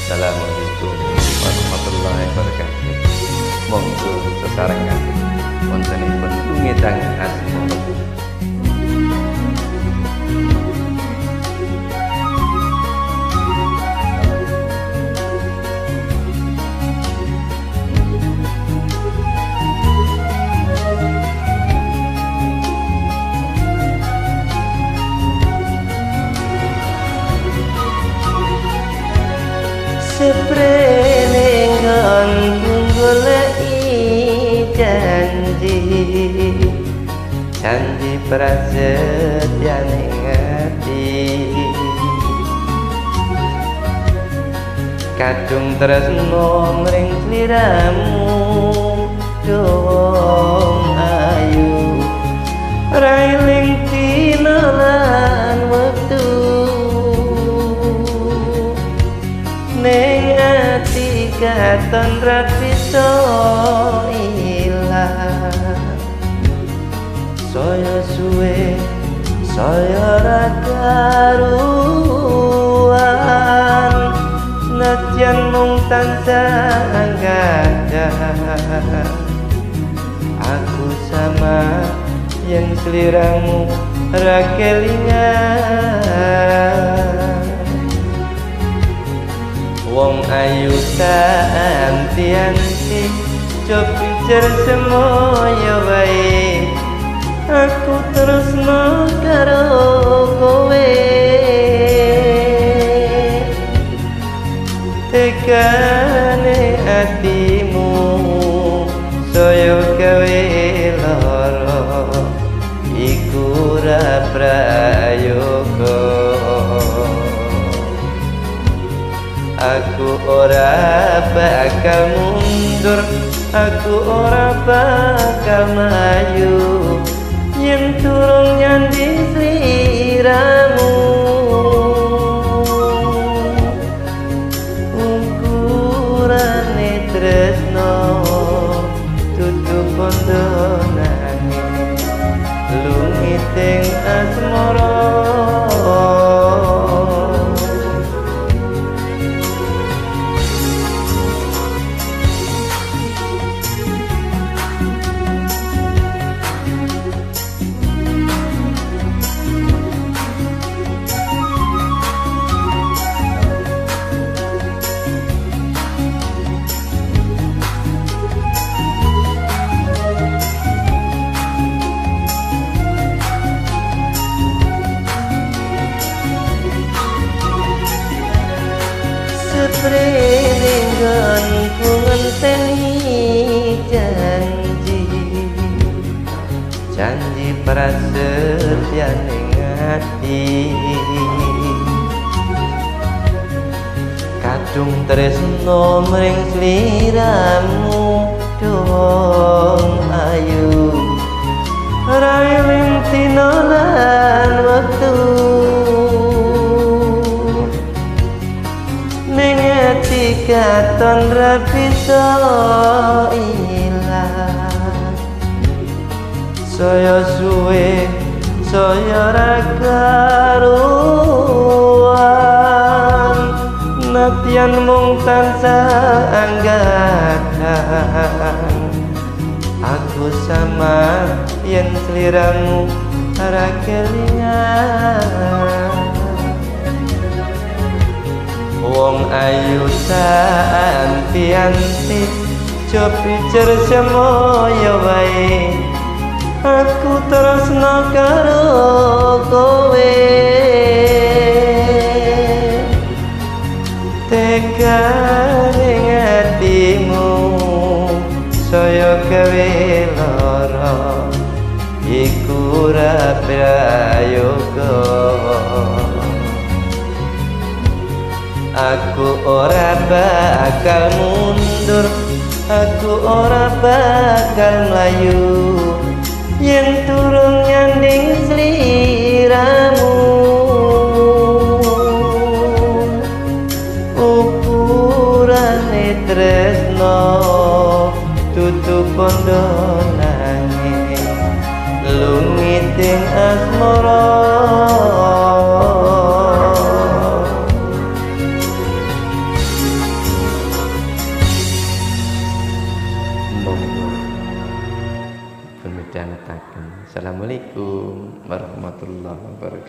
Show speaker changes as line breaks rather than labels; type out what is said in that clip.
Assalamualaikum warahmatullahi wabarakatuh. Monggo sesarengan wontenipun ngedang asma.
Seprene nggonku goleki janji prasetyane ngati kadung tresno mring sliramu dong ayu railing dina lan wektu ning ati katon rat bisa ilang saya suwe saya ra karuan najan mung tansah anggadah aku sama yen sliramu ra kelingan wong ayu tak anti-anti coba pikir semoyo wae aku terus mau karo kowe tekane hatimu saya gawe lara iku ra prayoga aku ora bakal mundur aku ora bakal maju yen turung nyandi sliramu ukurane tresno tutup bondo nangis lungiting asmara Seprenggon ku ngenteni janji prasetyane ngati kadung tresno mring sliramu dong ayu railing dina lan wektu katon ra bisa ilang saya suwe saya ra karuan natyan mung tansah anggadan aku sama yen sliramu ra kelingan wong ayu tak anti-anti coba pikir semoyo wae aku tresno karo kowe tekane hatimu saya gawe lara iku ra prayoga aku ora bakal mundur aku ora bakal mlayu yen turung nyanding sliramu ukurane tresno tutup bondo nangis lungiting asmara
midhangetaken. Assalamualaikum warahmatullahi wabarakatuh.